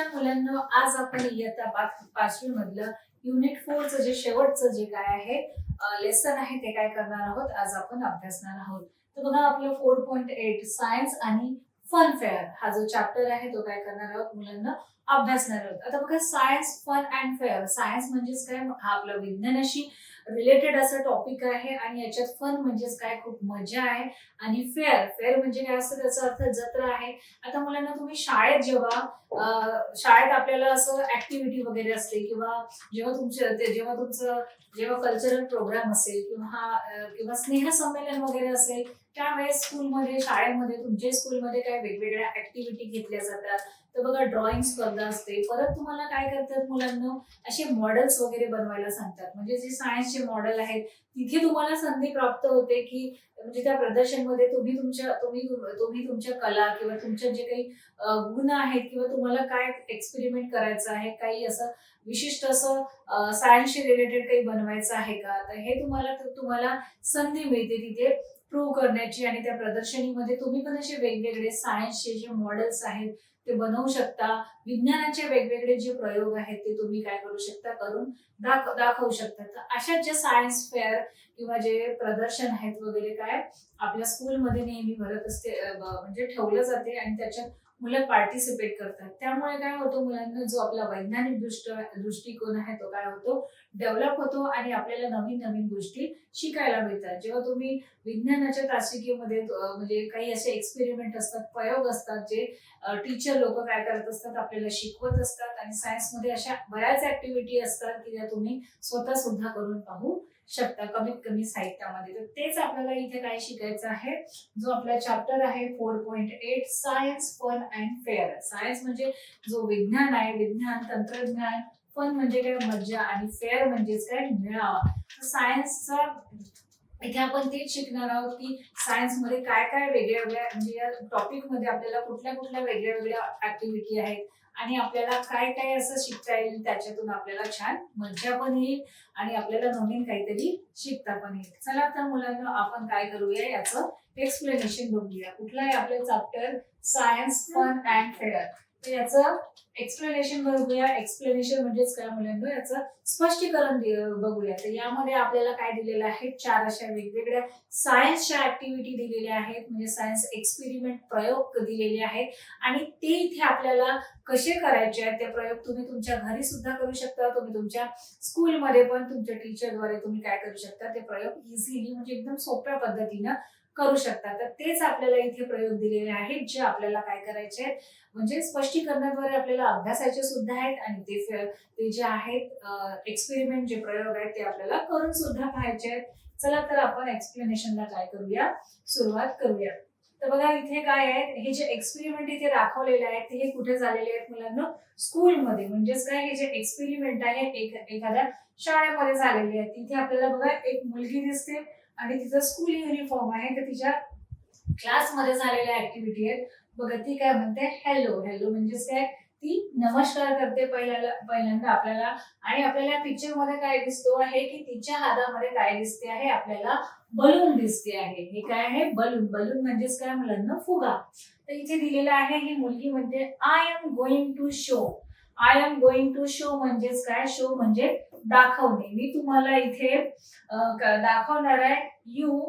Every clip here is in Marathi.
नमस्कार मुलांनो, आज आपण इयत्ता 5वी मधलं युनिट 4 चं जे शेवटचं जे काय आहे लेसन आहे ते काय करणार आहोत, आज आपण अभ्यासणार आहोत. तर बघा आपलं 4.8 सायन्स आणि फन फेअर हा जो चॅप्टर आहे तो काय करणार आहोत मुलांना अभ्यासणार आहोत. आता बघा science fun and fair, science म्हणजेच काय, हा आपला विज्ञानाशी रिलेटेड असा टॉपिक आहे आणि याच्यात फन म्हणजेच काय, खूप मजा आहे. आणि फेअर, फेअर म्हणजे काय असतं, त्याचा अर्थ जत्रा आहे. आता मुलांना तुम्ही शाळेत शाळेत आपल्याला असं ऍक्टिव्हिटी वगैरे असते किंवा जेव्हा कल्चरल प्रोग्राम असेल किंवा स्नेहसंमेलन वगैरे असेल, त्यावेळेस शाळेमध्ये तुमच्या स्कूलमध्ये काय वेगवेगळ्या ऍक्टिव्हिटी घेतल्या जातात. तर बघा ड्रॉइंग स्पर्धा असते, परत तुम्हाला काय करतात मुलांना, असे मॉडेल्स वगैरे बनवायला सांगतात. म्हणजे जे सायन्सचे मॉडेल आहेत तिथे तुम्हाला संधी प्राप्त होते की म्हणजे त्या प्रदर्शनमध्ये तुम्ही तुमच्या कला किंवा तुमच्या जे काही गुण आहेत किंवा तुम्हाला काय एक्सपेरिमेंट करायचं आहे, काही असं विशिष्ट असं सायन्सशी रिलेटेड काही बनवायचं आहे का, तर हे तुम्हाला संधी मिळते तिथे प्रूव्ह करण्याची. आणि त्या प्रदर्शनीमध्ये तुम्ही पण असे वेगवेगळे सायन्सचे जे मॉडेल्स आहेत ते बनवू शकता. विज्ञानाचे वेगवेगळे जे प्रयोग आहेत ते तुम्ही काय करू शकता, करून दाखवू शकता. तर अशा जे सायन्स फेअर किंवा जे प्रदर्शन आहेत वगैरे काय आपल्या स्कूलमध्ये नेहमी भरत असते, म्हणजे ठेवलं जाते आणि त्याच्यात मुलं पार्टिसिपेट करतात. त्यामुळे काय होतं मुलांना, जो आपला वैज्ञानिक दृष्टिकोन आहे तो काय होतो, डेव्हलप होतो आणि आपल्याला नवीन नवीन गोष्टी शिकायला मिळतात. जेव्हा तुम्ही विज्ञानाच्या तासिकेमध्ये म्हणजे काही असे एक्सपेरिमेंट असतात, प्रयोग असतात, जे टीचर लोक काय करत असतात, आपल्याला शिकवत असतात. आणि सायन्समध्ये अशा बऱ्याच ऍक्टिव्हिटी असतात की त्या तुम्ही स्वतः सुद्धा करून पाहू शकता, कमीत कमी साहित्यामध्ये. तर तेच आपल्याला इथे काय शिकायचं आहे, जो आपला चॅप्टर आहे 4.8 science fun and fair. Science म्हणजे जो विज्ञान आहे, विज्ञान तंत्रज्ञान, फन म्हणजे काय मज्जा, आणि फेअर म्हणजेच काय मेळावा. सायन्सचा इथे आपण तेच शिकणार आहोत की सायन्स मध्ये काय काय वेगळ्या म्हणजे या टॉपिक मध्ये आपल्याला कुठल्या कुठल्या वेगळ्या ऍक्टिव्हिटी आहेत आणि आपल्याला काय काय असं शिकता येईल, त्याच्यातून आपल्याला छान मज्जा पण येईल आणि आपल्याला नवीन काहीतरी शिकता पण येईल. चला तर मुलांना आपण काय करूया, याचं एक्सप्लेनेशन बघूया. कुठलं आहे आपलं chapter, science fun and fair. तर याचं एक्सप्लेनेशन बघूया. एक्सप्लेनेशन म्हणजेच काय मुलांना, याचं स्पष्टीकरण बघूया. तर यामध्ये आपल्याला काय दिलेलं आहे, 4 अशा वेगवेगळ्या सायन्सच्या ऍक्टिव्हिटी दिलेल्या आहेत, म्हणजे सायन्स एक्सपेरिमेंट प्रयोग दिलेले आहेत. आणि ते इथे आपल्याला कसे करायचे आहेत, ते प्रयोग तुम्ही तुमच्या घरी सुद्धा करू शकता. तुम्ही तुमच्या स्कूलमध्ये पण तुमच्या टीचरद्वारे तुम्ही काय करू शकता, ते प्रयोग इझिली म्हणजे एकदम सोप्या पद्धतीनं करू शकता. तर तेच आपल्याला इथे प्रयोग दिलेले आहेत, जे आपल्याला काय करायचे आहेत, म्हणजे स्पष्टीकरणाद्वारे आपल्याला अभ्यासाचे सुद्धा आहेत आणि ते जे आहेत एक्सपेरिमेंट जे प्रयोग आहेत ते आपल्याला करून सुद्धा पाहायचे आहेत. चला तर आपण एक्सप्लेनेशनला काय करूया, सुरुवात करूया. तर बघा इथे काय आहे, हे जे एक्सपेरिमेंट इथे दाखवलेले आहेत हे कुठे झालेले आहेत मुलांना, स्कूलमध्ये. म्हणजेच काय, हे जे एक्सपेरिमेंट आहे एखाद्या शाळेमध्ये झालेले आहेत. तिथे आपल्याला बघा एक मुलगी दिसते आणि तिचा स्कूल युनिफॉर्म आहे, तर तिच्या क्लासमध्ये झालेल्या ऍक्टिव्हिटी आहेत. बघा ती काय म्हणते, हॅलो. हॅलो म्हणजेच काय, ती नमस्कार करते पहिल्यांदा आपल्याला. आणि आपल्याला पिक्चर मध्ये काय दिसतो आहे की तिच्या हातामध्ये काय दिसते आहे, आपल्याला बलून दिसते आहे. हे काय आहे, बलून. बलून म्हणजेच काय मुलांना, फुगा. तर इथे दिलेलं आहे, ही मुलगी म्हणते I am going to show. I am going to show म्हणजेच काय, शो म्हणजे दाखवणे. मी तुम्हाला इथे दाखवणार आहे, you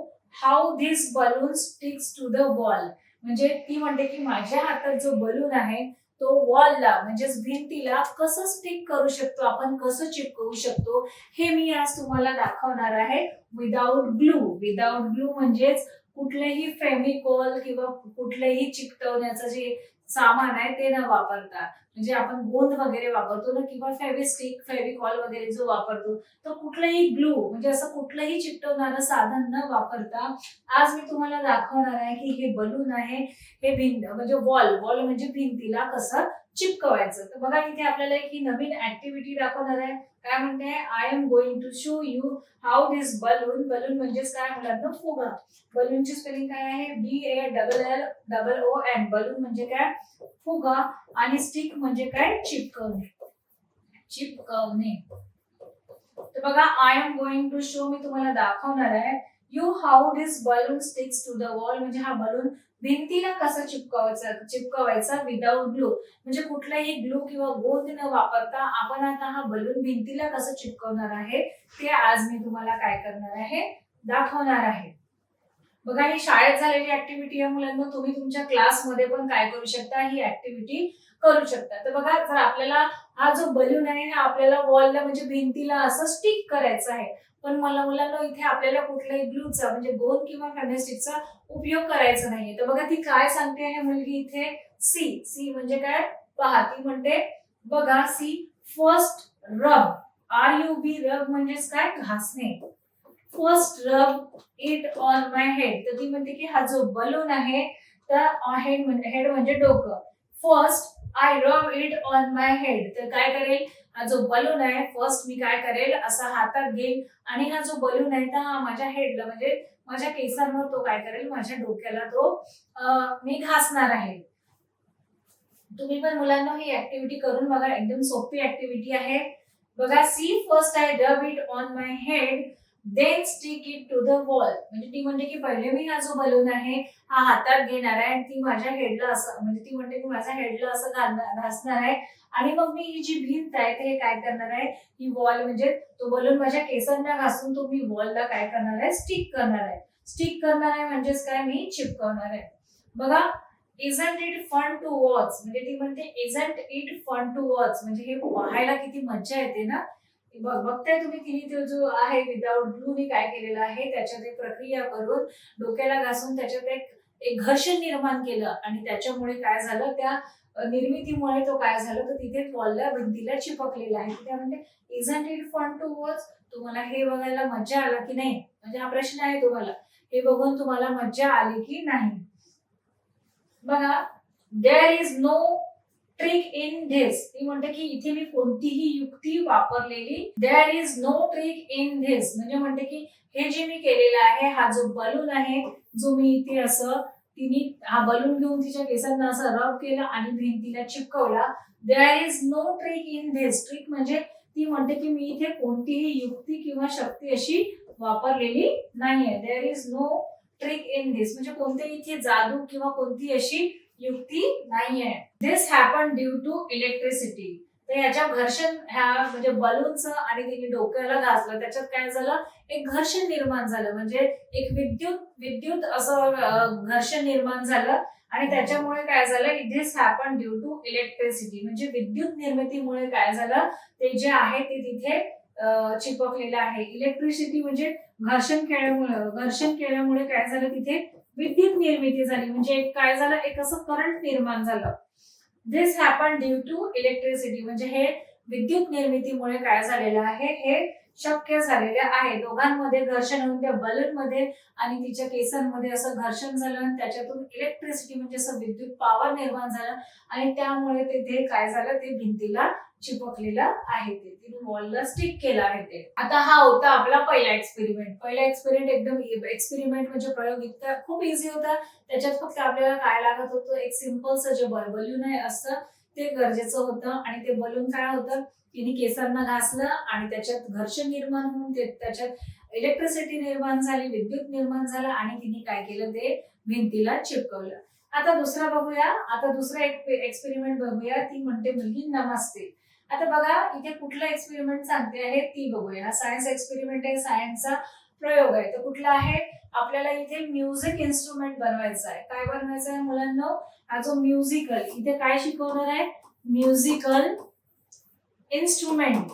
how this balloon sticks to the wall. म्हणजे ती म्हणते की माझ्या हातात जो बलून आहे तो वॉलला म्हणजेच भिंतीला कसं स्टिक करू शकतो, आपण कसं चिपकवू शकतो, हे मी आज तुम्हाला दाखवणार आहे विदाउट ग्लू. विदाउट ग्लू म्हणजेच कुठलेही फेमिकॉल किंवा कुठलेही चिकटवण्याचं जे सामान आहे ते न वापरता. म्हणजे आपण गोंद वगैरे वापरतो ना, किंवा फेविस्टिक, फेविकॉल वगैरे जो वापरतो, तर कुठलंही ग्लू म्हणजे असं कुठलंही चिकटवणारं साधन न वापरता आज मी तुम्हाला दाखवणार आहे की हे बलून आहे, हे भिंत म्हणजे वॉल म्हणजे भिंतीला कसं चिपकवायचं. तर बघा इथे आपल्याला एक ही नवीन ऍक्टिव्हिटी दाखवणार आहे. काय म्हणते, I am going to show you how this balloon. Balloon म्हणजेच काय मुलांना, फुगा. बलूनची स्पेलिंग काय आहे, BALLON. बलून म्हणजे काय, फुगा. आणि स्टिक म्हणजे काय, चिपकवणे. चिपकवणे. तर बघा, I am going to show, मी तुम्हाला दाखवणार आहे, you how this balloon sticks to the wall. म्हणजे हा बलून भिंतीला कसं चिपकवायचा विदाउट ग्लू, म्हणजे कुठलाही ग्लू किंवा गोंद न वापरता आपण आता हा बलून भिंतीला कसं चिपकवणार आहे ते आज मी तुम्हाला काय करणार आहे, दाखवणार आहे. बघा, ही शाळेत झालेली ऍक्टिव्हिटी आहे मुलांना. तुम्ही तुमच्या क्लासमध्ये पण काय करू शकता, ही ऍक्टिव्हिटी करू शकता. तर बघा, जर आपल्याला हा जो बलून आहे हा आपल्याला वॉलला म्हणजे भिंतीला असं स्टिक करायचा आहे, पण मला मुलांना इथे आपल्याला कुठल्याही ग्लूचा म्हणजे गोंद किंवा फेविस्टिकचा उपयोग करायचा नाहीये. तर बघा, ती काय सांगते आहे मुलगी इथे, सी. सी म्हणजे काय पहा, ती म्हणते बघा, सी फर्स्ट रब, RUB रब म्हणजेच काय, घासणे. फर्स्ट रब इट ऑन माय हेड, तर ती म्हणते की हा जो बलून आहे तर हेड म्हणजे डोकं. First I rub it on my head, तर काय करेल, हा जो बलून आहे फर्स्ट मी काय करेल असा हातात घेईल आणि हा जो बलून आहे तर हा माझ्या हेडला म्हणजे माझ्या केसांवर तो काय करेल, माझ्या डोक्याला तो मी घासणार आहे. तुम्ही पण मुलांना ही ऍक्टिव्हिटी करून बघा, एकदम सोपी ऍक्टिव्हिटी आहे. बघा, see first I rub it on my head then stick it to the wall, म्हणजे ती म्हणते की पहिले मी हा जो बलून आहे हा हातात घेणार आहे आणि ती माझ्या हेडला असं म्हणजे ती म्हणते की माझ्या हेडला असं घासणार आहे आणि मग मी ही जी भिंत आहे ते काय करणार आहे, ही वॉल म्हणजे तो बलून माझ्या केसांना घासून तो मी वॉलला काय करणार आहे, स्टिक करणार आहे. स्टिक करणार आहे म्हणजेच काय, मी चिपकवणार आहे. बघा, isn't it fun to watch, म्हणजे ती म्हणते isn't it fun to watch, म्हणजे हे पाहायला किती मज्जा येते ना. बघताय तुम्ही, तिने जो आहे विदाउट ग्लूने काय केलेलं आहे, त्याच्यात एक प्रक्रिया करून डोक्याला घासून त्याच्यात एक एक घर्षण निर्माण केलं आणि त्याच्यामुळे काय झालं, त्या निर्मितीमुळे तो काय झालं तर तिथे वॉलला भिंतीला चिपकलेला आहे. त्यामध्ये isn't it fun to watch, तुम्हाला हे बघायला मज्जा आला की नाही, म्हणजे हा प्रश्न आहे तुम्हाला, हे बघून तुम्हाला मज्जा आली की नाही. बघा, there is no trick in this, ती म्हणते की इथे मी कोणतीही युक्ती वापरलेली, there is no trick in this म्हणजे म्हणते की हे जे मी केलेलं आहे, हा जो बलून आहे जो मी इथे असं तिने हा बलून घेऊन तिच्या केसांना असं रब केलं आणि भिंतीला चिपकवला, there is no trick in this. Trick म्हणजे ती म्हणते की मी इथे कोणतीही युक्ती किंवा शक्ती अशी वापरलेली नाहीये. There is no trick in this म्हणजे कोणते इथे जादू किंवा कोणती अशी युक्ती नाहीये. This happen due to electricity, तर याच्या घर्षण ह्या म्हणजे बलूनचं आणि तिने डोक्याला घासलं त्याच्यात काय झालं, एक घर्षण निर्माण झालं, म्हणजे एक विद्युत असं घर्षण निर्माण झालं आणि त्याच्यामुळे काय झालं, दिस हॅपन ड्यू टू इलेक्ट्रिसिटी म्हणजे विद्युत निर्मितीमुळे काय झालं, ते जे आहे ते तिथे चिपकलेलं आहे. इलेक्ट्रिसिटी म्हणजे घर्षण केल्यामुळे काय झालं, तिथे विद्युत निर्मिती झाली, म्हणजे काय झालं, एक असं करंट निर्माण झालं. दिस हॅपन ड्यू टू इलेक्ट्रिसिटी म्हणजे हे विद्युत निर्मितीमुळे काय झालेलं आहे, हे शक्य झालेलं आहे. दोघांमध्ये घर्षण होऊन त्या बलून मध्ये आणि तिच्या केसांमध्ये असं घर्षण झालं आणि त्याच्यातून इलेक्ट्रिसिटी म्हणजे असं विद्युत पॉवर निर्माण झालं आणि त्यामुळे तिथे काय झालं, ते भिंतीला चिपकलेलं आहे, ते तिने वॉलला स्टिक केलं आहे ते. आता हा होता आपला पहिला एक्सपेरिमेंट एकदम एक्सपेरिमेंट म्हणजे प्रयोग इतका खूप इझी होता. त्याच्यात फक्त आपल्याला काय लागत होतं, एक सिंपलचं जे बलून आहे असतं ते गरजेचं होतं आणि ते बलून काय होतं, तिने केसांना घासलं आणि त्याच्यात घर्षण निर्माण होऊन त्याच्यात इलेक्ट्रिसिटी निर्माण झाली, विद्युत निर्माण झाला आणि तिने काय केलं, ते भिंतीला चिपकवलं. आता दुसरा एक एक्सपेरिमेंट बघूया. ती म्हणते मुलगी नमस्ते. आता बघा, इथे कुठला एक्सपेरिमेंट सांगते आहे ती बघूया. सायन्स एक्सपेरिमेंट आहे, सायन्सचा प्रयोग आहे. तर कुठला आहे, आपल्याला इथे म्युझिक इन्स्ट्रुमेंट बनवायचा आहे. काय बनवायचं आहे मुलांना, हा जो म्युझिकल, इथे काय शिकवणार आहे, म्युझिकल इन्स्ट्रुमेंट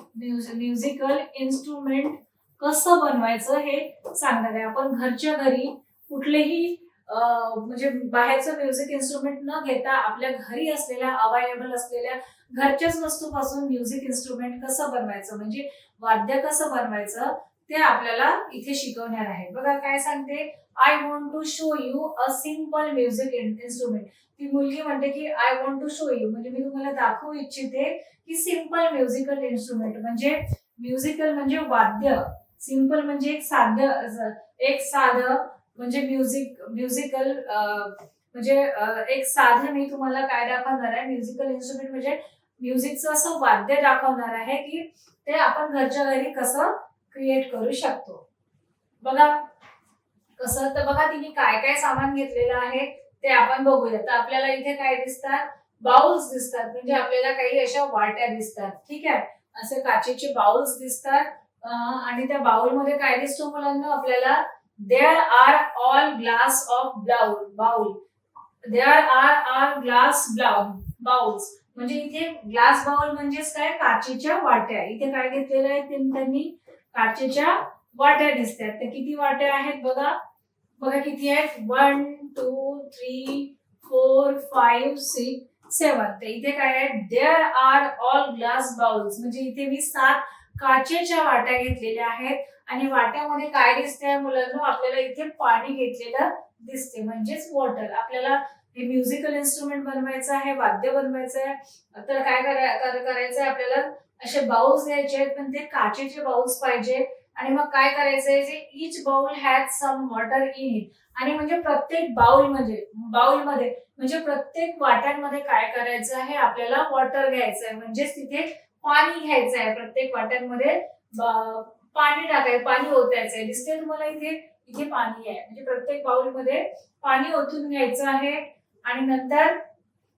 कसं बनवायचं हे सांगणार आहे. आपण घरच्या घरी कुठलेही म्हणजे बाहेरचं म्युझिक इन्स्ट्रुमेंट न घेता आपल्या घरी असलेल्या अवेलेबल असलेल्या घरच्याच वस्तूपासून म्युझिक इन्स्ट्रुमेंट कसं बनवायचं म्हणजे वाद्य कसं बनवायचं ते आपल्याला इथे शिकवणार आहे. बघा काय सांगते, I want to show you a simple music instrument. ती मुलगी म्हणते की I want to show you म्हणजे मी तुम्हाला दाखवू इच्छिते की सिम्पल म्युझिकल इन्स्ट्रुमेंट म्हणजे म्युझिकल म्हणजे वाद्य, सिम्पल म्हणजे एक साधं म्हणजे म्युझिकल म्हणजे एक साधं मी तुम्हाला काय दाखवणार आहे, म्युझिकल इन्स्ट्रुमेंट म्हणजे म्युझिकचं असं वाद्य दाखवणार आहे की ते आपण घरच्या घरी कसं क्रिएट करू शकतो. बघा कसं, तर बघा तिने काय काय सामान घेतलेलं आहे ते आपण बघूया. तर आपल्याला इथे काय दिसतात, बाउल्स दिसतात, म्हणजे आपल्याला काही अशा वाट्या दिसतात. ठीक आहे, असे काचेचे बाउल्स दिसतात. आणि त्या बाउल मध्ये काय दिसतो मुलांना आपल्याला, there are all glass of bowl. There are glass bowls, म्हणजे इथे ग्लास बाउल म्हणजेच काय, काचेच्या वाट्या. इथे काय घेतलेलं आहे त्यांनी, काचेच्या वाट्या दिसतात. तर किती वाट्या आहेत बघा, बघा किती आहेत, 1 2 3 4 5 6 7. तर इथे काय आहे, there are all glass bowls, म्हणजे इथे मी 7 काचेच्या वाट्या घेतलेल्या आहेत. आणि वाट्यामध्ये काय दिसतंय मुलांना, आपल्याला इथे पाणी घेतलेलं दिसते, म्हणजेच वॉटर. आपल्याला हे म्युझिकल इन्स्ट्रुमेंट बनवायचं आहे, वाद्य बनवायचं आहे, तर काय करायचं आहे आपल्याला, असे बाउल्स घ्यायचे आहेत, पण ते काचेचे बाउल्स पाहिजे. आणि मग काय करायचंय, जे each bowl has some water in it. आणि म्हणजे प्रत्येक बाउलमध्ये म्हणजे प्रत्येक वाट्यांमध्ये काय करायचं आहे, आपल्याला वॉटर घ्यायचं आहे, म्हणजेच तिथे पाणी घ्यायचं आहे. प्रत्येक वाट्यांमध्ये पाणी टाकायचं, पाणी ओतायचंय. दिसते तुम्हाला इथे, इथे पाणी आहे, म्हणजे प्रत्येक बाउलमध्ये पाणी ओतून घ्यायचं आहे. आणि नंतर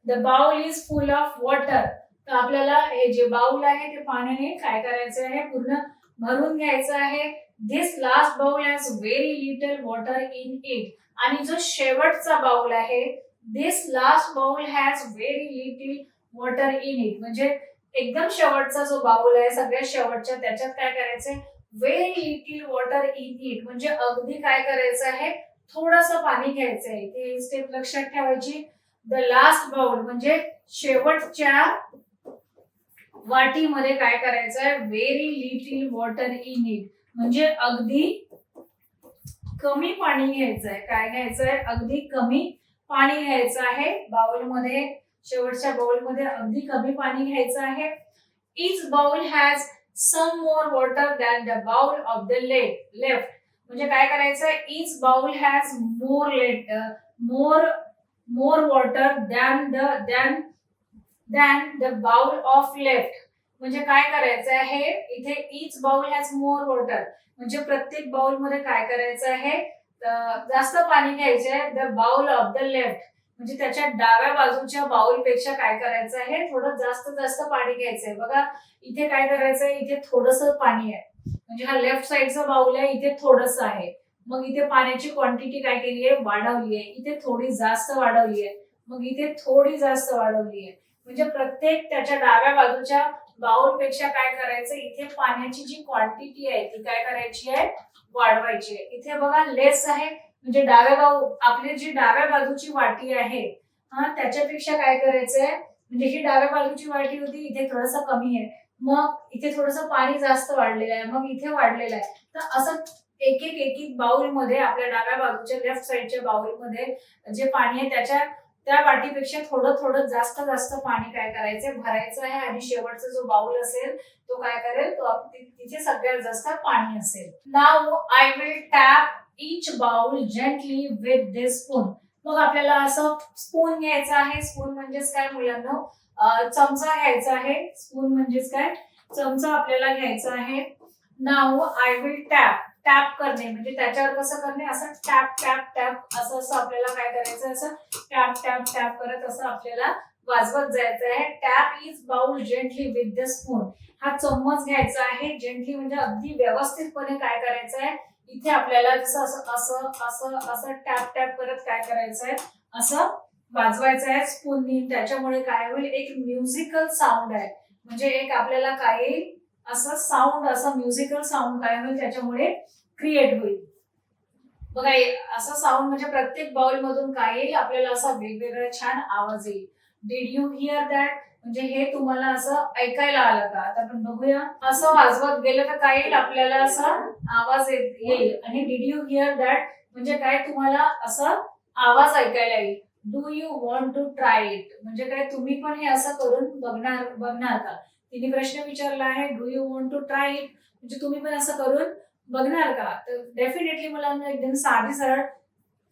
the bowl is full of water. तर आपल्याला हे जे बाउल आहे ते पाण्याने काय करायचं आहे, पूर्ण भरून घ्यायचं आहे. This last bowl has very little water in it. आणि जो शेवटचा बाउल आहे, this last bowl has very little water in it, म्हणजे एकदम शेवटचा जो बाउल आहे, सगळ्यात शेवटच्या, त्याच्यात काय करायचंय, very little water in it, म्हणजे अगदी काय करायचं आहे, थोडंसं पाणी घ्यायचंय. ते स्टेप लक्षात ठेवायची. द लास्ट बाउल म्हणजे शेवटच्या वाटीमध्ये काय करायचंय, very little water in it, म्हणजे अगदी कमी पाणी घ्यायचंय. काय घ्यायचंय, अगदी कमी पाणी घ्यायचं आहे बाउलमध्ये. शेवटच्या बाउलमध्ये अगदी कमी पाणी घ्यायचं आहे. Each bowl has some more water than the bowl of the left. म्हणजे काय करायचंय, each bowl has more water than the bowl of left. म्हणजे काय करायचं आहे, इथे each bowl has more water, म्हणजे प्रत्येक बाउल मध्ये काय करायचं आहे, जास्त पाणी घ्यायचे आहे. The bowl of the left, म्हणजे त्याच्या डाव्या बाजूच्या बाउल पेक्षा काय करायचं आहे, थोडं जास्त पाणी घ्यायचंय. बघा इथे काय करायचंय, इथे थोडस पाणी आहे, म्हणजे हा लेफ्ट साइडचा बाउल आहे, इथे थोडस आहे. मग इथे पाण्याची क्वांटिटी काय केली आहे, वाढवली आहे. इथे थोडी जास्त वाढवली आहे, मग इथे थोडी जास्त वाढवली आहे. म्हणजे प्रत्येक त्याच्या डाव्या बाजूच्या बाउल पेक्षा काय करायचं, इथे पाण्याची जी क्वांटिटी आहे ती काय करायची आहे, वाढवायची आहे. इथे बघा लेस आहे, म्हणजे आपली जी डाव्या बाजूची वाटी आहे, त्याच्यापेक्षा काय करायचंय, म्हणजे ही डाव्या बाजूची वाटी होती, इथे थोडस कमी आहे, मग इथे थोडस पाणी जास्त वाढलेलं आहे, मग इथे वाढलेलं आहे. तर असं एक एक बाउल मध्ये, आपल्या डाव्या बाजूच्या लेफ्ट साइडच्या बाउल मध्ये जे पाणी आहे, त्या वाटीपेक्षा थोडं जास्त पाणी काय करायचंय, भरायचं आहे. आणि शेवटचा जो बाउल असेल तो काय करेल, तो तिथे सगळ्यात जास्त पाणी असेल. Now I will tap each bowl gently with this spoon. मग आपल्याला असं स्पून घ्यायचं आहे. स्पून म्हणजेच काय मुलांना, चमचा घ्यायचा आहे. स्पून म्हणजेच काय, चमचा आपल्याला घ्यायचा आहे. नाउ आय विल टॅप करणे, म्हणजे त्याच्यावर कसं करणे, असं टॅप असं आपल्याला काय करायचं, असं टॅप करत असं आपल्याला वाजवत जायचं आहे. Tap is bowl gently with the spoon. हा चम्मच घ्यायचा आहे. जेंटली म्हणजे अगदी व्यवस्थितपणे काय करायचं आहे, इथे आपल्याला जसं असं टॅप करत काय करायचं आहे, असं वाजवायचं आहे स्पूननी. त्याच्यामुळे काय होईल, एक म्युझिकल साऊंड आहे, म्हणजे एक आपल्याला काय येईल, असं साऊंड, असं म्युझिकल साऊंड काय होईल, त्याच्यामुळे क्रिएट होईल. बघा असं साऊंड, म्हणजे प्रत्येक बाउल मधून काय येईल, आपल्याला असा वेगवेगळा छान आवाज येईल. डिड यू हिअर दॅट, म्हणजे हे तुम्हाला असं ऐकायला आलं का? आता आपण बघूया. असं वाजवत गेलं तर काय येईल, आपल्याला असा आवाज येईल. आणि डिड यू हिअर दॅट म्हणजे काय, तुम्हाला असं आवाज ऐकायला येईल. Do you want to try it, म्हणजे काय, तुम्ही पण हे असं करून बघणार का? तिने प्रश्न विचारला आहे, do you want to try it, म्हणजे तुम्ही पण असं करून बघणार का? तर डेफिनेटली मुलांना एकदम साधी सरळ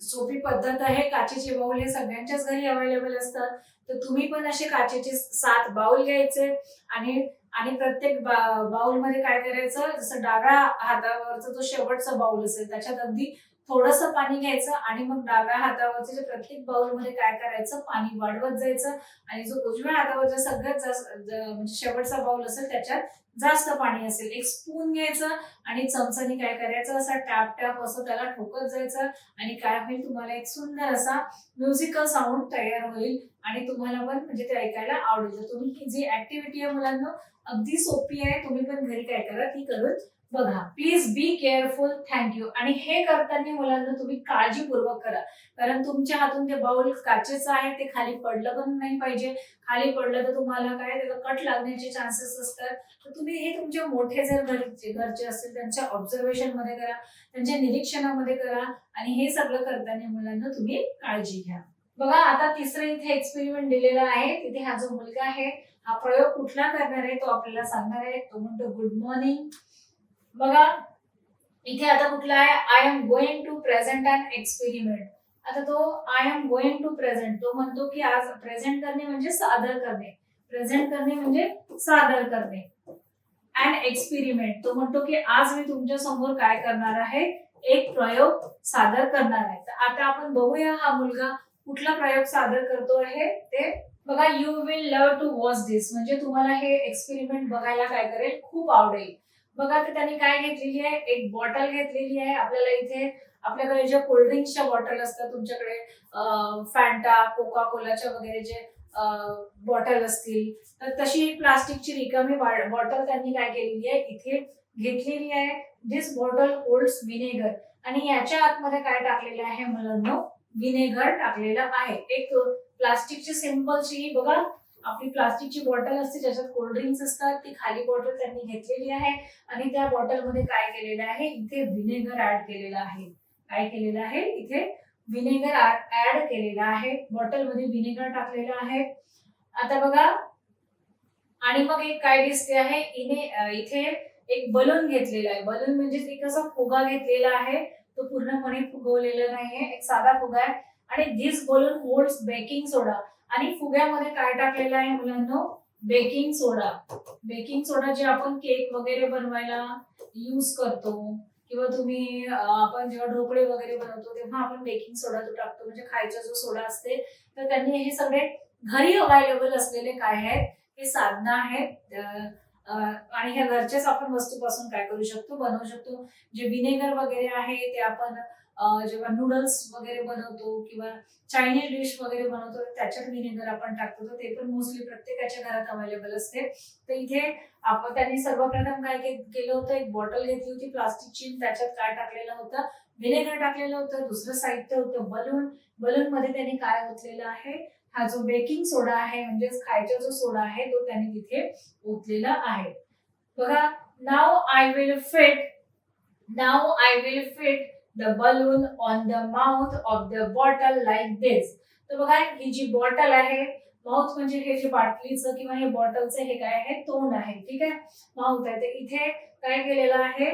सोपी पद्धत आहे. काचेचे बाउल हे सगळ्यांच्याच घरी अवेलेबल असतात. तर तुम्ही पण असे काचेचे 7 बाउल घ्यायचे. आणि प्रत्येक बाउल मध्ये काय करायचं, जसं डाव्या हातावरचा जो शेवटचा बाउल असेल त्याच्यात अगदी थोडंसं पाणी घ्यायचं आणि मग डाव्या हातावरच्या जे प्रत्येक बाउलमध्ये काय करायचं, पाणी वाढवत जायचं आणि जो उजव्या हातावरचा सगळ्यात जास्त म्हणजे शेवटचा बाउल असेल त्याच्यात जास्त पाणी असेल, एक स्पून घ्यायचं आणि चमचाने काय करायचं, असं टॅप टॅप असं त्याला ठोकत जायचं आणि काय होईल, तुम्हाला एक सुंदर असा म्युझिकल साऊंड तयार होईल आणि तुम्हाला पण म्हणजे ते ऐकायला आवडेल. तर तुम्ही ही जी ऍक्टिव्हिटी आहे मुलांना अगदी सोपी आहे, तुम्ही पण घरी काय करा ती करून बघा. Please be careful. थँक्यू. आणि हे करताना मुलांना तुम्ही काळजीपूर्वक करा, कारण तुमच्या हातून ते बाउल काचेचं आहे, ते खाली पडलं पण नाही पाहिजे. खाली पडलं तर तुम्हाला काय त्याला कट लागण्याचे चान्सेस असतात. तर तुम्ही हे तुमचे मोठे जर घरचे असतील त्यांच्या ऑब्झर्वेशन मध्ये करा, त्यांच्या निरीक्षणामध्ये करा आणि हे सगळं करताना मुलांना तुम्ही काळजी घ्या. बघा आता तिसरं इथे एक्सपेरिमेंट दिलेला आहे. तिथे हा जो मुलगा आहे हा प्रयोग कुठला करणार आहे तो आपल्याला सांगणार आहे. तो म्हणतो गुड मॉर्निंग. बघा इथे आता कुठला आहे, I am going to present an experiment. आता तो I am going to present, तो म्हणतो की आज प्रेझेंट करणे म्हणजे सादर करणे, प्रेझेंट करणे म्हणजे सादर करणे. अन एक्सपेरिमेंट, तो म्हणतो की आज मी तुमच्या समोर काय करणार आहे, एक प्रयोग सादर करणार आहे. तर आता आपण बघूया हा मुलगा कुठला प्रयोग सादर करतो आहे ते. बघा you will love to watch this, म्हणजे तुम्हाला हे एक्सपेरिमेंट बघायला काय करेल, खूप आवडेल. बघा तर त्यांनी काय घेतलेली आहे, एक बॉटल घेतलेली आहे. आपल्याला इथे आपल्याकडे ज्या कोल्ड्रिंक्सच्या बॉटल असतात, तुमच्याकडे फॅन्टा, कोका कोलाच्या वगैरे जे बॉटल असतील, तर तशी एक प्लास्टिकची रिकामी बॉटल त्यांनी काय केलेली आहे, इथे घेतलेली आहे. दिस बॉटल होल्ड्स विनेगर, आणि याच्या आतमध्ये काय टाकलेलं आहे मुलांनो, विनेगर टाकलेलं आहे. एक प्लास्टिकची सिंपलची बघा आपली प्लास्टिकची बॉटल असते ज्याच्यात कोल्ड्रिंक्स असतात, ती खाली बॉटल त्यांनी घेतलेली आहे आणि त्या बॉटल मध्ये काय केलेलं आहे, इथे विनेगर ऍड केलेलं आहे. काय केलेलं आहे, इथे विनेगर ऍड केलेलं आहे. बॉटल मध्ये विनेगर टाकलेलं आहे. आता बघा आणि मग एक काय दिसते आहे, इथे एक बलून घेतलेला आहे. बलून म्हणजे एक असा फुगा घेतलेला आहे, तो पूर्णपणे फुगवलेला नाहीये, एक साधा फुगा आहे. आणि दिस बलून होल्ड्स बेकिंग सोडा, आणि फुग्यामध्ये काय टाकलेलं आहे मुलांनो, बेकिंग सोडा. बेकिंग सोडा जे आपण केक वगैरे बनवायला यूज करतो, किंवा तुम्ही आपण जेव्हा ढोकळे वगैरे बनवतो तेव्हा आपण बेकिंग सोडा तो टाकतो, म्हणजे खायचा जो सोडा असते. तर त्यांनी हे सगळे घरी अवेलेबल असलेले काय आहेत, हे साधनं आहेत आणि ह्या घरच्याच आपण वस्तूपासून काय करू शकतो, बनवू शकतो. जे विनेगर वगैरे आहे ते आपण जेव्हा नूडल्स वगैरे बनवतो किंवा चायनीज डिश वगैरे बनवतो त्याच्यात विनेगर आपण टाकतो, तर ते पण मोस्टली प्रत्येकाच्या घरात अवेलेबल असते. तर इथे आपण त्यांनी सर्वप्रथम काय केलं होतं, एक बॉटल घेतली होती प्लास्टिकची, त्याच्यात काय टाकलेलं होतं, विनेगर टाकलेलं होतं. दुसरं साहित्य होतं बलून. बलून मध्ये त्यांनी काय ओतलेलं आहे, हा जो बेकिंग सोडा आहे म्हणजेच खायचा जो सोडा आहे तो त्यांनी तिथे ओतलेला आहे. बघा now I will fit the balloon on the mouth of the bottle like this. तर बघा ही जी बॉटल आहे, माउथ म्हणजे हे जे बाटलीचं किंवा हे बॉटलचं हे काय आहे, तोंड आहे. ठीक आहे, माउथ आहे. तर इथे काय केलेलं आहे,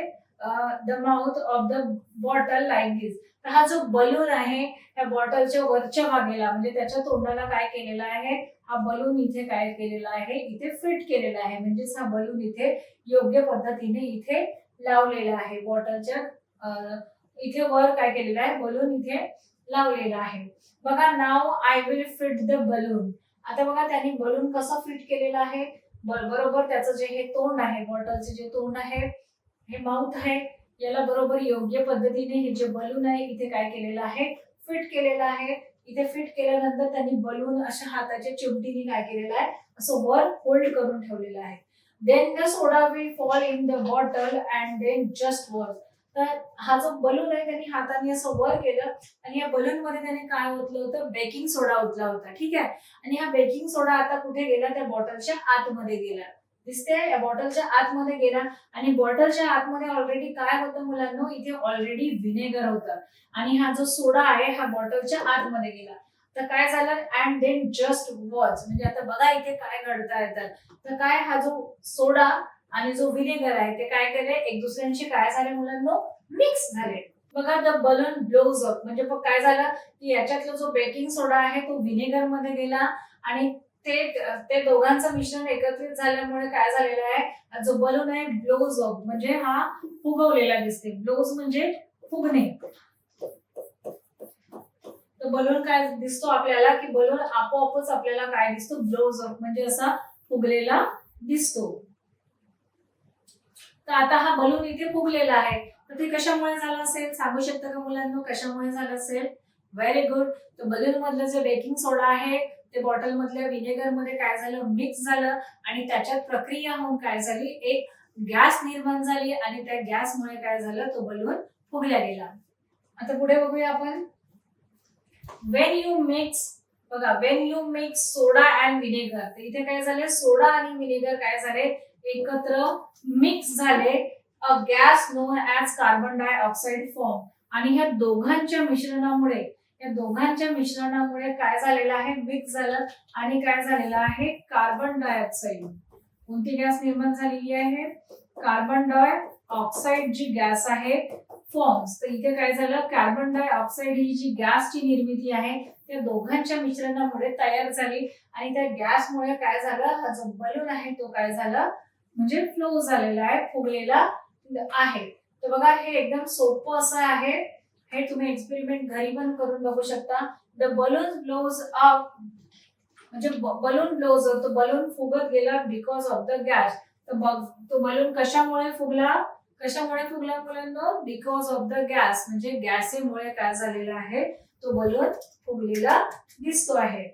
the mouth of the bottle like this. तर हा जो बलून आहे त्या बॉटलच्या वरच्या भागेला म्हणजे त्याच्या तोंडाला काय केलेलं आहे, हा बलून इथे काय केलेला आहे, इथे फिट केलेला आहे. म्हणजेच हा बलून इथे योग्य पद्धतीने इथे लावलेला आहे. बॉटलच्या इथे वर काय केलेलं आहे, बलून इथे लावलेला आहे. बघा now I will fit the balloon. आता बघा त्यांनी बलून कसं फिट केलेलं आहे, बरोबर त्याचं जे हे तोंड आहे, बॉटलचे जे तोंड आहे, हे माउथ आहे, याला बरोबर योग्य पद्धतीने हे जे बलून आहे इथे काय केलेलं आहे, फिट केलेलं आहे. इथे फिट केल्यानंतर त्यांनी बलून अशा हाताच्या चिमटीने काय केलेलं आहे, असं वर होल्ड करून ठेवलेलं आहे. Then the soda will fall in the bottle and then just work. तर हा जो बलून आहे त्यांनी हाताने असं वर केलं आणि या बलून मध्ये त्याने काय ओतलं होतं, बेकिंग सोडा ओतला होता. ठीक आहे, आणि हा बेकिंग सोडा आता कुठे गेला, त्या बॉटलच्या आतमध्ये गेला. दिसते, या बॉटलच्या आतमध्ये गेला आणि बॉटलच्या आतमध्ये ऑलरेडी काय होतं मुलांनो, इथे ऑलरेडी विनेगर होतं आणि हा जो सोडा आहे हा बॉटलच्या आतमध्ये गेला. तर काय झालं, अँड देन जस्ट वॉच, म्हणजे आता बघा इथे काय घडता येतात. तर काय, हा जो सोडा आणि जो विनेगर आहे ते काय केले, एक दुसऱ्यांशी काय झाले मुलांनो, मिक्स झाले. बघा द बलून ब्लोज अप, म्हणजे काय झालं की याच्यातला जो बेकिंग सोडा आहे तो विनेगर मध्ये गेला आणि ते दोघांचं मिश्रण एकत्रित झाल्यामुळे काय झालेलं आहे, जो बलून आहे ब्लोज अप म्हणजे हा फुगवलेला दिसते. ब्लोज म्हणजे फुगणे. तर बलून काय दिसतो आपल्याला की बलून आपोआपच आपल्याला काय दिसतो, ब्लोज अप म्हणजे असा फुगलेला दिसतो. तर आता हा बलून इथे फुगलेला आहे, तर ते कशामुळे झालं असेल सांगू शकता का मुलांना, कशामुळे झालं असेल? Very good. तर बलून मधलं जे बेकिंग सोडा आहे ते बॉटल मधल्या विनेगर मध्ये काय झालं, मिक्स झालं आणि त्याच्यात प्रक्रिया होऊन काय झाली, एक गॅस निर्माण झाली आणि त्या गॅसमुळे काय झालं, तो बलून फुगला गेला. आता पुढे बघूया आपण. वेन यू मिक्स, बघा Wien you mix soda and vinegar, तर इथे काय झाले, सोडा आणि विनेगर काय झाले, एकत्र मिक्स झाले. A gas known as carbon dioxide form, आणि ह्या दोघांच्या मिश्रणामुळे, या दोघांच्या मिश्रणामुळे काय झालेलं आहे, मिक्स झालं आणि काय झालेलं आहे, कार्बन डायऑक्साइड. कोणती गॅस निर्माण झालेली आहे, कार्बन डायऑक्साइड जी गॅस आहे फॉर्म्स. तर इथे काय झालं, कार्बन डायऑक्साइड ही जी गॅसची निर्मिती आहे त्या दोघांच्या मिश्रणामुळे तयार झाली आणि त्या गॅसमुळे काय झालं, हा जो बलून आहे तो काय झाला, म्हणजे फ्लो झालेला आहे, फुगलेला आहे. तर बघा हे एकदम सोपं असं आहे, हे तुम्ही एक्सपेरिमेंट घरी पण करून बघू शकता. द बलून ब्लोज अप, म्हणजे बलून ब्लोज अप, तो बलून फुगत गेला बिकॉज ऑफ द गॅस. तर तो बलून कशामुळे फुगला, कशामुळे फुगला मुलांना, बिकॉज ऑफ द गॅस, म्हणजे गॅसमुळे काय झालेला आहे, तो बलून फुगलेला दिसतो आहे.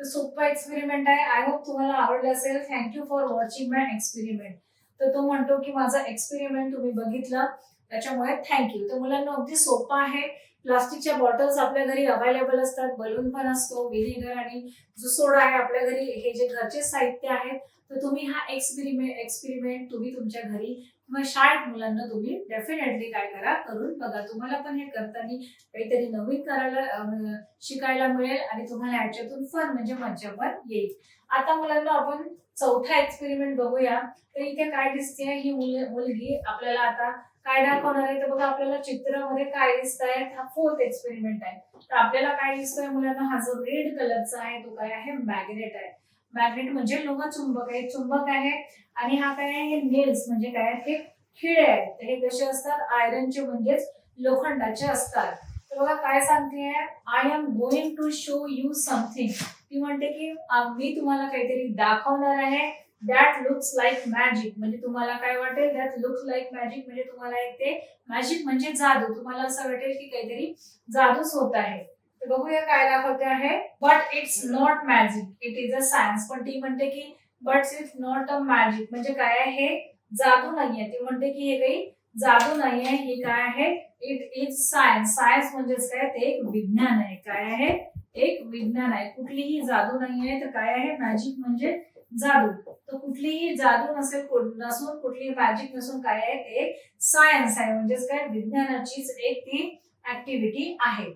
तर सोपा एक्सपेरिमेंट आहे. आय होप तुम्हाला आवडलं असेल. Thank you for watching my experiment. तर तो म्हणतो की माझा एक्सपेरिमेंट तुम्ही बघितला त्याच्यामुळे थँक्यू. तर मुलांना अगदी सोपा आहे. प्लास्टिकच्या बॉटल्स आपल्या घरी अवेलेबल असतात, बलून पण असतो, विनेगर आणि जो सोडा आहे आपल्या घरी, हे जे घरचे साहित्य आहेत. तर तुम्ही हा एक्सपेरिमेंट तुम्ही तुमच्या घरी किंवा शाळेत मुलांना तुम्ही डेफिनेटली काय करा, करून बघा. तुम्हाला पण हे करताना काहीतरी नवीन करायला शिकायला मिळेल आणि तुम्हाला याच्यातून फन म्हणजे मज्जा पण येईल. आता मुलांना आपण चौथा एक्सपेरिमेंट बघूया. तर इथे काय दिसते, ही मुलगी आपल्याला आता काय दाखवणार आहे, तर बघा आपल्याला चित्रामध्ये काय दिसत आहे, हा फोर्थ एक्सपेरिमेंट आहे. तर आपल्याला काय दिसतोय मुलांना, हा जो रेड कलरचा आहे तो काय आहे, मॅग्नेट आहे. मॅग्नेट म्हणजे लोह चुंबक आहे, चुंबक आहे. आणि हा काय आहे, हे नेल्स म्हणजे काय, हे खिळे आहेत. तर हे कसे असतात, आयरनचे म्हणजेच लोखंडाचे असतात. तर बघा काय सांगते, I am going to show you something. ती म्हणते की मी तुम्हाला काहीतरी दाखवणार आहे, दॅट लुक्स लाईक मॅजिक. म्हणजे तुम्हाला काय वाटेल, दॅट लुक्स लाईक मॅजिक म्हणजे तुम्हाला एक ते मॅजिक म्हणजे जादू, तुम्हाला असं वाटेल की काहीतरी जादूच होत आहे. तर बघूया काय दाखवते आहे. But it's not magic, it is a science. पण ती म्हणते की but it's not a magic, म्हणजे काय आहे, हे जादू नाहीये. ती म्हणते की हे काही जादू नाहीये, हे काय आहे, इट इज सायन्स. सायन्स म्हणजेच काय, ते एक विज्ञान आहे. काय आहे, एक विज्ञान आहे. कुठलीही जादू नाहीये. तर काय आहे, मॅजिक म्हणजे जादू. तर कुठलीही जादू नसून कुठलीही मॅजिक नसून काय आहे, ते एक सायन्स आहे. म्हणजेच काय, विज्ञानाचीच एक ती ऍक्टिव्हिटी आहे.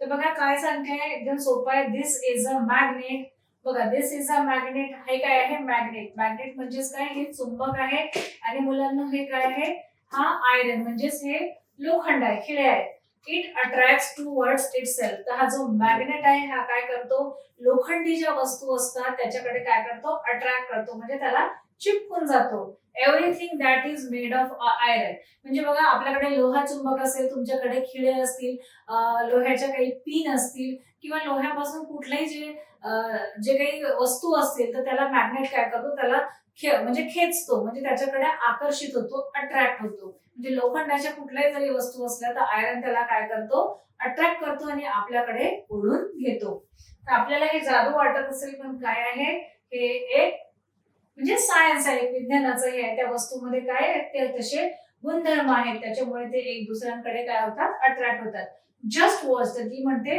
तर बघा काय सांगते, एकदम सोपं आहे. दिस इज अ मॅग्नेट. बघा दिस इज अ मॅग्नेट, हे काय आहे, मॅग्नेट. मॅग्नेट म्हणजेच काय, हे चुंबक आहे. आणि मुलांना हे काय आहे, हा आयरन म्हणजेच हे लोखंड आहे, खिळे आहे. It attracts towards itself. तर हा जो मॅग्नेट आहे हा काय करतो, लोखंडी ज्या वस्तू असतात त्याच्याकडे काय करतो, अट्रॅक्ट करतो, म्हणजे त्याला चिपकून जातो. Everything that is made of iron. म्हणजे बघा आपल्याकडे लोहा चुंबक असेल, तुमच्याकडे खिळे असतील, लोह्याच्या काही पिन असतील किंवा लोह्यापासून कुठलेही जे काही वस्तू असतील, तर त्याला मॅग्नेट काय करतो, त्याला म्हणजे खेचतो, म्हणजे त्याच्याकडे आकर्षित होतो, अट्रॅक्ट होतो. म्हणजे लोखंडाच्या कुठल्याही जरी वस्तू असल्या तर आयरन त्याला काय करतो, अट्रॅक्ट करतो आणि आपल्याकडे ओढून घेतो. तर आपल्याला हे जादू वाटत असेल, पण काय आहे, हे एक म्हणजे सायन्स आहे, विज्ञानाचं हे आहे. त्या वस्तूमध्ये काय आहे, ते तसे गुणधर्म आहेत, त्याच्यामुळे ते एक दुसऱ्यांकडे काय होतात, अट्रॅक्ट होतात. Just watch. तर ती म्हणते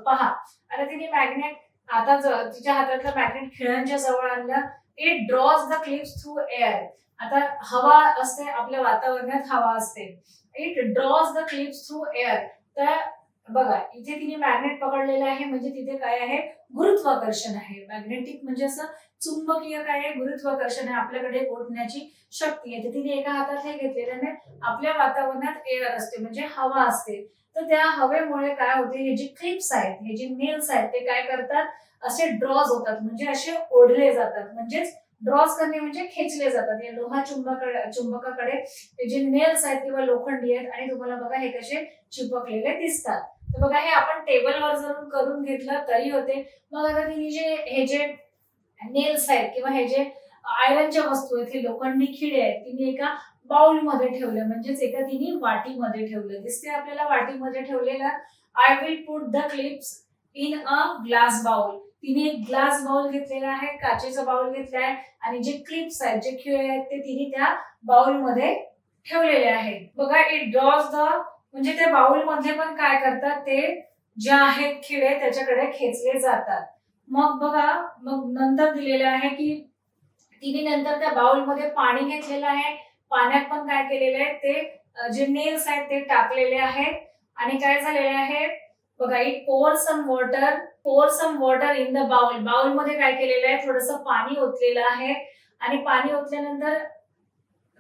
पहा. आता तिने मॅग्नेट, आता तिच्या हातातलं मॅग्नेट खिळ्यांच्या जवळ आणलं. It drawers the clips through air. आता हवा असते, आपल्या वातावरणात हवा असते. It drawers the clips through air. तर बघा इथे तिने मॅग्नेट पकडलेलं आहे, म्हणजे तिथे काय आहे, गुरुत्वाकर्षण आहे. मॅग्नेटिक म्हणजे असं चुंबकीय काय आहे, गुरुत्वाकर्षण आहे, आपल्याकडे ओढण्याची शक्ती आहे. तिने एका हातात हे घेतलेलं आहे. आपल्या वातावरणात एअर असते म्हणजे हवा असते. तर त्या हवेमुळे काय होते, हे जे क्लिप्स आहेत, हे जे नेल्स आहेत, ते काय करतात, असे ड्रॉज होतात, म्हणजे असे ओढले जातात. म्हणजेच ड्रॉज करणे म्हणजे खेचले जातात. या लोहा चुंबकाकडे ते जे नेल्स आहेत किंवा लोखंडी आहेत आणि तुम्हाला बघा हे कसे चिपकलेले दिसतात. तर बघा हे आपण टेबलवर जर करून घेतलं तरी होते. मग आता तिने हे जे नेल्स आहेत किंवा हे जे आयरनच्या वस्तू आहेत, हे लोखंडी खिळे आहेत, तिने एका बाउल मध्ये ठेवलं, म्हणजेच एका तिने वाटीमध्ये ठेवलं. दिसते आपल्याला वाटीमध्ये ठेवलेलं. I will put the clips in a glass bowl. तिने एक ग्लास बाउल घेतलेला आहे, काचेचा बाउल घेतलाय आणि जे क्लिप्स आहेत, जे खिळे आहेत, ते तिने त्या बाउल मध्ये ठेवलेले आहेत. बघा इट ड्रॉज द, म्हणजे त्या बाउल मध्ये पण काय करतात ते जे आहेत खिळे त्याच्याकडे खेचले जातात. मग बघा, मग नंतर दिलेलं आहे की तिने नंतर त्या बाउल मध्ये पाणी घेतलेलं आहे. पाण्यात पण काय केलेलं आहे ते जे नेल्स आहेत ते टाकलेले आहेत आणि काय झालेलं आहे बघा, it pour some water in the bowl. Bowl मध्ये काय केलेलं आहे, थोडंसं पाणी ओतलेलं आहे आणि पाणी ओतल्यानंतर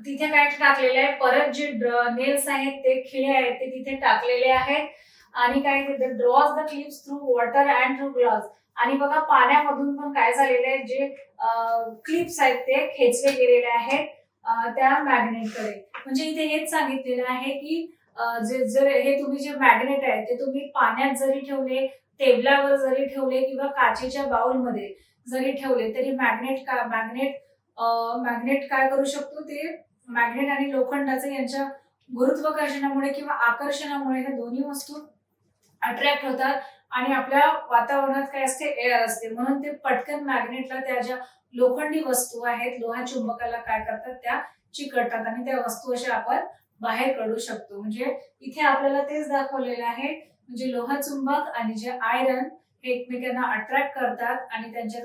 तिथे काय टाकलेलं आहे, परत जे नेल्स आहेत ते खिळे आहेत ते तिथे टाकलेले आहेत आणि काय drawers the clips through water and through glass. आणि बघा पाण्यामधून पण काय झालेलं आहे, जे क्लिप्स आहेत ते खेचले गेलेले आहेत त्या मॅग्नेटकडे. म्हणजे इथे हेच सांगितलेलं आहे की जर हे तुम्ही जे मॅग्नेट आहे ते तुम्ही पाण्यात जरी ठेवले, टेबलावर जरी ठेवले किंवा काचेच्या बाउल मध्ये जरी ठेवले तरी मॅग्नेट काय करू शकतो, ते मॅग्नेट आणि लोखंडाचं यांच्या गुरुत्वाकर्षणामुळे किंवा आकर्षणामुळे ह्या दोन्ही वस्तू अट्रॅक्ट होतात आणि आपल्या वातावरणात काय असते, एअर असते, म्हणून ते पटकन मॅग्नेटला त्या ज्या लोखंडी वस्तू आहेत, लोहा चुंबकाला काय करतात, त्या चिकटतात आणि त्या वस्तू अशा आपण बाहेर काढू शकतो. म्हणजे इथे आपल्याला तेच दाखवलेलं आहे, म्हणजे लोहा चुंबक आणि जे आयरन हे एकमेकांना अट्रॅक्ट करतात आणि त्यांच्या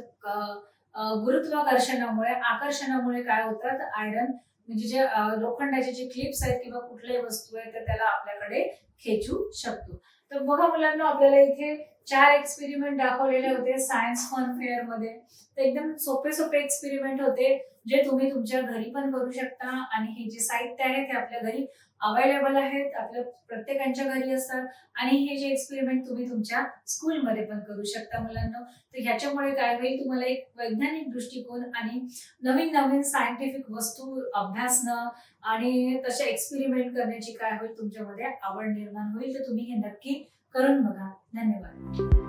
गुरुत्वाकर्षणामुळे आकर्षणामुळे काय होतात, आयरन म्हणजे जे लोखंडाचे जे क्लिप्स आहेत किंवा कुठल्याही वस्तू आहेत तर त्याला आपल्याकडे खेचू शकतो. तर बघा मुलांना, आपल्याला इथे 4 एक्सपेरिमेंट दाखवलेले होते सायन्स फन फेअर मध्ये. तर एकदम सोपे सोपे एक्सपेरिमेंट होते जे तुम्ही तुमच्या घरी पण करू शकता आणि हे जे साहित्य आहे ते आपल्या घरी अवेलेबल आहेत, आपल्या प्रत्येकाच्या घरी असतात आणि हे जे एक्सपेरिमेंट तुम्ही तुमच्या स्कूलमध्ये पण करू शकता मुलांना. तर ह्याच्यामुळे काय होईल, तुम्हाला एक वैज्ञानिक दृष्टिकोन आणि नवीन नवीन सायंटिफिक वस्तू अभ्यासणं आणि तसे एक्सपेरिमेंट करण्याची काय होईल, तुमच्यामध्ये आवड निर्माण होईल. तर तुम्ही हे नक्की करून बघा. धन्यवाद.